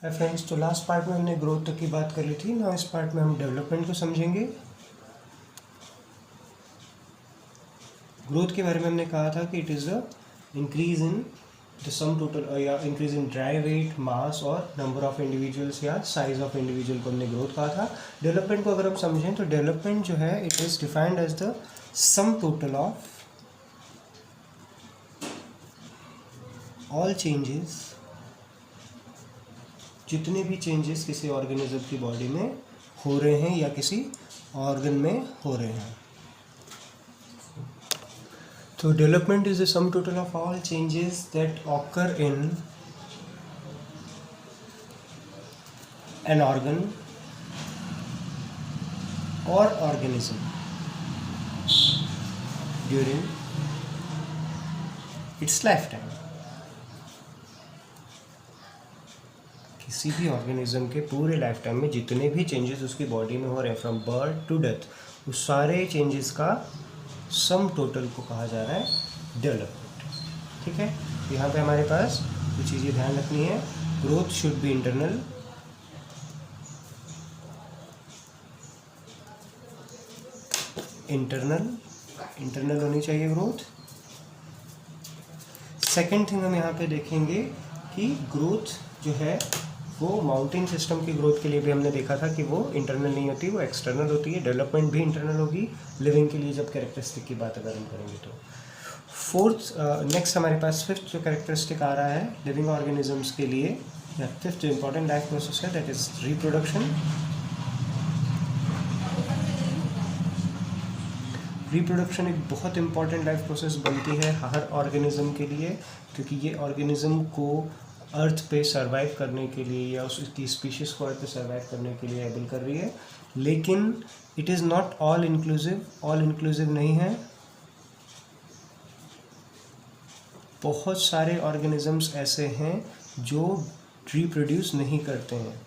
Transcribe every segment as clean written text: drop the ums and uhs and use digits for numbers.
Hi friends, तो last part में हमने ग्रोथ तक की बात कर ली थी ना। इस पार्ट में हम डेवलपमेंट को समझेंगे। ग्रोथ के बारे में हमने कहा था कि it is the increase in the sum total या इंक्रीज इन ड्राई वेट, मास और नंबर ऑफ इंडिविजुअल्स या साइज ऑफ इंडिविजुअल को हमने ग्रोथ कहा था। डेवलपमेंट को अगर हम समझें तो डेवलपमेंट जो है it is defined as the sum total of all changes, जितने भी चेंजेस किसी ऑर्गेनिज्म की बॉडी में हो रहे हैं या किसी ऑर्गन में हो रहे हैं। तो development is the sum total of all changes that occur in an organ और organism during its lifetime. किसी भी ऑर्गेनिज्म के पूरे लाइफ टाइम में जितने भी चेंजेस उसकी बॉडी में हो रहे हैं फ्रॉम बर्थ टू डेथ, उस सारे चेंजेस का सम टोटल को कहा जा रहा है डेवलपमेंट। ठीक है, यहाँ पे हमारे पास कुछ चीज़ें ध्यान रखनी है। Growth should be internal, internal होनी चाहिए ग्रोथ। सेकेंड थिंग हम यहाँ पे देखेंगे कि ग्रोथ जो है वो माउंटेन सिस्टम की ग्रोथ के लिए भी हमने देखा था कि वो इंटरनल नहीं होती, वो एक्सटर्नल होती है। डेवलपमेंट भी इंटरनल होगी लिविंग के लिए जब कैरेक्टरिस्टिक की बात अगर हम करेंगे तो। फोर्थ नेक्स्ट हमारे पास फिफ्थ जो कैरेक्टरिस्टिक आ रहा है लिविंग ऑर्गेनिजम्स के लिए, या फिफ्थ जो इंपॉर्टेंट लाइफ प्रोसेस है दैट इज रिप्रोडक्शन। रिप्रोडक्शन एक बहुत इंपॉर्टेंट लाइफ प्रोसेस बनती है हर ऑर्गेनिज्म के लिए, क्योंकि ये ऑर्गेनिज्म को अर्थ पे सरवाइव करने के लिए या उसकी स्पीशीज़ को अर्थ पे सरवाइव करने के लिए एबल कर रही है। लेकिन it is not all inclusive नहीं है। बहुत सारे ऑर्गेनिजम्स ऐसे हैं जो रिप्रोड्यूस नहीं करते हैं,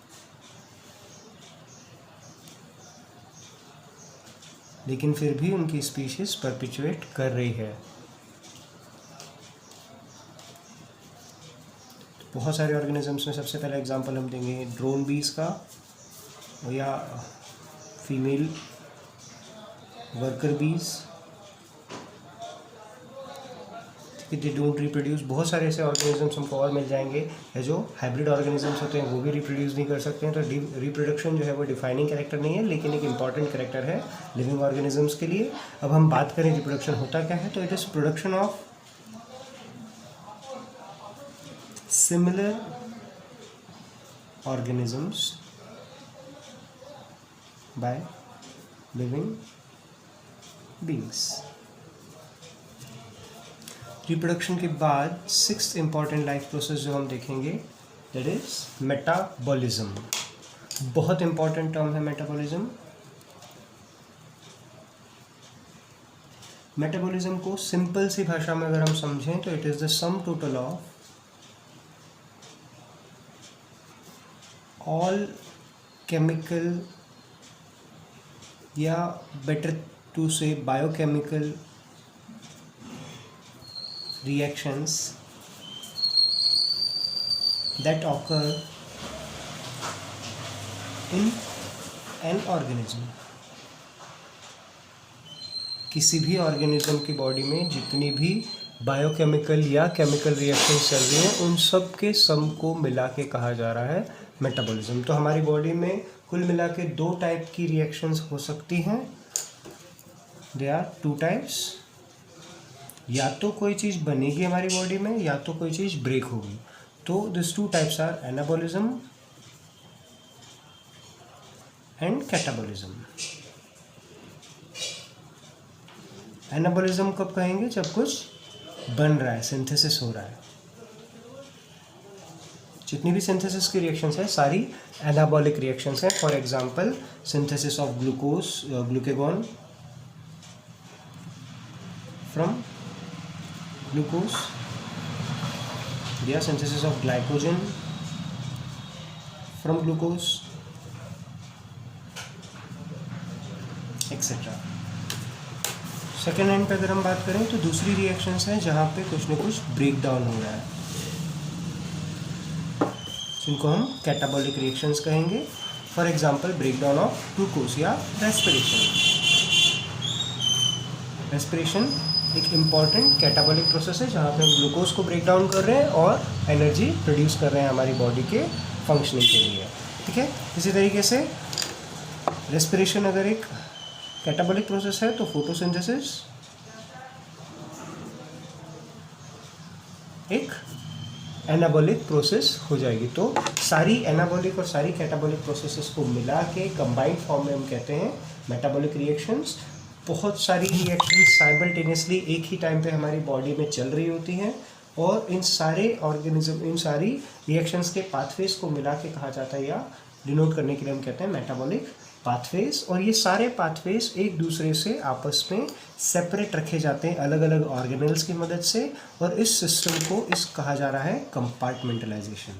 लेकिन फिर भी उनकी स्पीशीज़ परपिचुएट कर रही है। बहुत सारे ऑर्गेनिजम्स में सबसे पहला एग्जांपल हम देंगे ड्रोन बीज का या फीमेल वर्कर बीज। They don't reproduce. बहुत सारे ऐसे ऑर्गेनिजम्स हमको और मिल जाएंगे या जो हाइब्रिड ऑर्गेनिजम्स होते हैं वो भी रिप्रोड्यूस नहीं कर सकते हैं। तो रिप्रोडक्शन जो है वो डिफाइनिंग कैरेक्टर नहीं है, लेकिन एक इंपॉर्टेंट कैरेक्टर है लिविंग ऑर्गेनिजम्स के लिए। अब हम बात करें रिप्रोडक्शन होता क्या है, तो it is production of similar organisms by living beings। Reproduction के बाद सिक्स्थ इंपॉर्टेंट लाइफ प्रोसेस जो हम देखेंगे दैट इज मेटाबॉलिज्म। बहुत इंपॉर्टेंट टर्म है मेटाबॉलिज्म। मेटाबॉलिज्म को सिंपल सी भाषा में अगर हम समझें तो it is the sum total of all chemical या better to say biochemical reactions that occur in an organism। किसी भी ऑर्गेनिज्म की बॉडी में जितनी भी बायोकेमिकल या केमिकल रिएक्शन चल रही हैं उन सब के सम को मिला के कहा जा रहा है मेटाबॉलिज्म। तो हमारी बॉडी में कुल मिला के दो टाइप की रिएक्शंस हो सकती हैं। They are two types. या तो कोई चीज़ बनेगी हमारी बॉडी में या तो कोई चीज़ ब्रेक होगी। तो this two types are anabolism and catabolism. Anabolism कब कहेंगे, जब कुछ बन रहा है, सिंथेसिस हो रहा है। जितनी भी सिंथेसिस की रिएक्शंस हैं सारी एनाबॉलिक रिएक्शंस हैं। For example synthesis of glucagon from glucose, या synthesis of glycogen from glucose etcetera. Second end पे अगर हम बात करें तो दूसरी रिएक्शंस हैं जहाँ पे कुछ न कुछ ब्रेक डाउन हो रहा है। जिनको हम कैटाबॉलिक रिएक्शंस कहेंगे। For example breakdown of glucose या रेस्पिरेशन एक इम्पॉर्टेंट कैटाबॉलिक प्रोसेस है जहाँ पे हम ग्लूकोज को ब्रेक डाउन कर रहे हैं और एनर्जी प्रोड्यूस कर रहे हैं हमारी बॉडी के फंक्शनिंग के लिए। ठीक है, इसी तरीके से रेस्पिरेशन अगर एक कैटाबॉलिक प्रोसेस है तो फोटोसिंथेसिस एक एनाबॉलिक प्रोसेस हो जाएगी। तो सारी एनाबॉलिक और सारी कैटाबॉलिक प्रोसेसेस को मिला के कंबाइंड फॉर्म में हम कहते हैं मेटाबॉलिक रिएक्शंस। बहुत सारी रिएक्शंस साइमल्टेनियसली एक ही टाइम पे हमारी बॉडी में चल रही होती हैं और इन सारे ऑर्गेनिज्म इन सारी रिएक्शंस के पाथवेज को मिला के कहा जाता है या डिनोट करने के लिए हम कहते हैं मेटाबॉलिक पाथवेज। और ये सारे पाथवेज एक दूसरे से आपस में सेपरेट रखे जाते हैं अलग अलग ऑर्गेनल्स की मदद से, और इस सिस्टम को इस कहा जा रहा है कंपार्टमेंटलाइजेशन।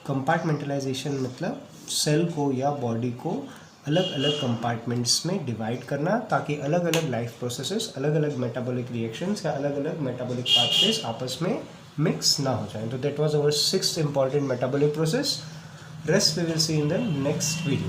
कंपार्टमेंटलाइजेशन मतलब सेल को या बॉडी को अलग अलग कंपार्टमेंट्स में डिवाइड करना, ताकि अलग अलग लाइफ प्रोसेसेस, अलग अलग मेटाबॉलिक रिएक्शंस या अलग अलग मेटाबॉलिक पाथवेज आपस में मिक्स ना हो जाएं। तो that was our 6th important metabolic process. Rest we will see in the next video.